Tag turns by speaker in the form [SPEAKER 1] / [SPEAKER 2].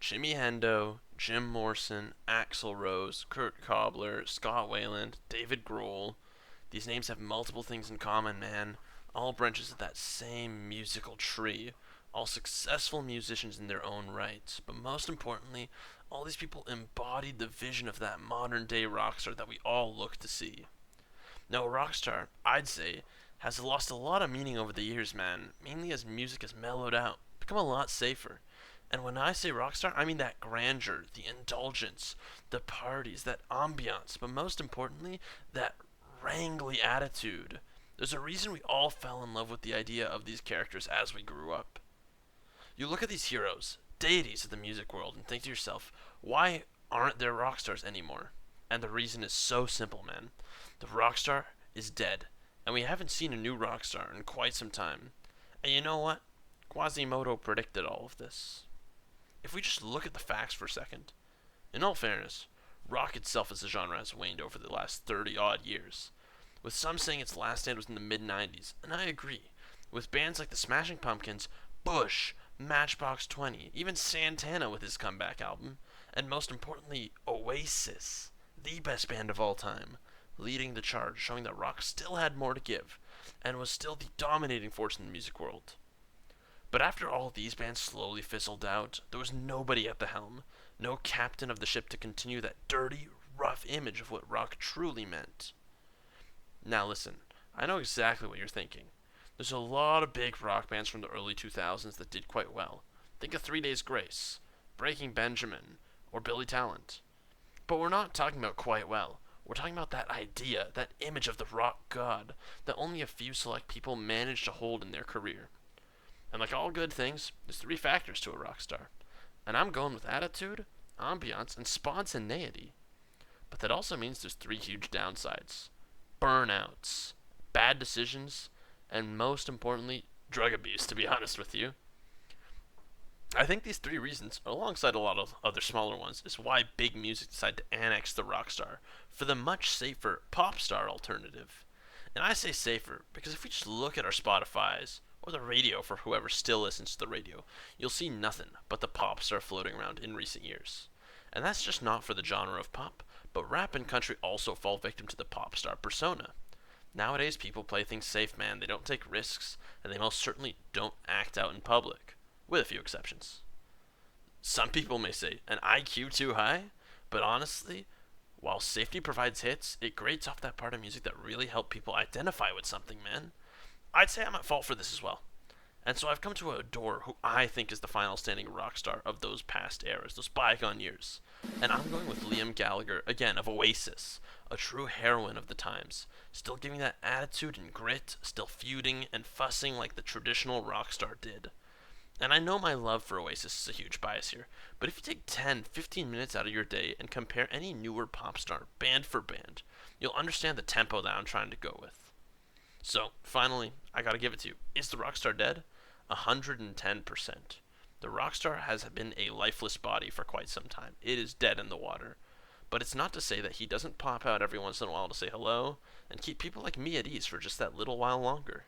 [SPEAKER 1] Jimi Hendo, Jim Morrison, Axl Rose, Kurt Cobbler, Scott Weiland, David Grohl. These names have multiple things in common, man. All branches of that same musical tree. All successful musicians in their own right. But most importantly, all these people embodied the vision of that modern day rock star that we all look to see. Now, a rock star, I'd say, has lost a lot of meaning over the years, man, mainly as music has mellowed out, become a lot safer. And when I say rockstar, I mean that grandeur, the indulgence, the parties, that ambiance, but most importantly, that wrangly attitude. There's a reason we all fell in love with the idea of these characters as we grew up. You look at these heroes, deities of the music world, and think to yourself, why aren't there rock stars anymore? And the reason is so simple, man. The rock star is dead, and we haven't seen a new rock star in quite some time. And you know what? Quasimodo predicted all of this. If we just look at the facts for a second, in all fairness, rock itself as a genre has waned over the last 30 odd years, with some saying its last stand was in the mid 90s, and I agree. With bands like the Smashing Pumpkins, Bush, Matchbox 20, even Santana with his comeback album, and most importantly, Oasis, the best band of all time, leading the charge, showing that rock still had more to give, and was still the dominating force in the music world. But after all these bands slowly fizzled out, there was nobody at the helm, no captain of the ship to continue that dirty, rough image of what rock truly meant. Now listen, I know exactly what you're thinking. There's a lot of big rock bands from the early 2000s that did quite well. Think of 3 Days Grace, Breaking Benjamin, or Billy Talent. But we're not talking about quite well. We're talking about that idea, that image of the rock god, that only a few select people manage to hold in their career. And like all good things, there's three factors to a rock star. And I'm going with attitude, ambiance, and spontaneity. But that also means there's three huge downsides. Burnouts, bad decisions, and most importantly, drug abuse, to be honest with you. I think these three reasons, alongside a lot of other smaller ones, is why big music decided to annex the rock star for the much safer pop star alternative. And I say safer because if we just look at our Spotify's, or the radio for whoever still listens to the radio, you'll see nothing but the pop star floating around in recent years. And that's just not for the genre of pop, but rap and country also fall victim to the pop star persona. Nowadays, people play things safe, man. They don't take risks, and they most certainly don't act out in public, with a few exceptions. Some people may say, an IQ too high? But honestly, while safety provides hits, it grates off that part of music that really help people identify with something, man. I'd say I'm at fault for this as well. And so I've come to adore who I think is the final standing rock star of those past eras, those bygone years. And I'm going with Liam Gallagher, again, of Oasis, a true heroine of the times, still giving that attitude and grit, still feuding and fussing like the traditional rock star did. And I know my love for Oasis is a huge bias here, but if you take 10, 15 minutes out of your day and compare any newer pop star, band for band, you'll understand the tempo that I'm trying to go with. So, finally, I gotta give it to you. Is the rock star dead? 110%. The rock star has been a lifeless body for quite some time. It is dead in the water. But it's not to say that he doesn't pop out every once in a while to say hello and keep people like me at ease for just that little while longer.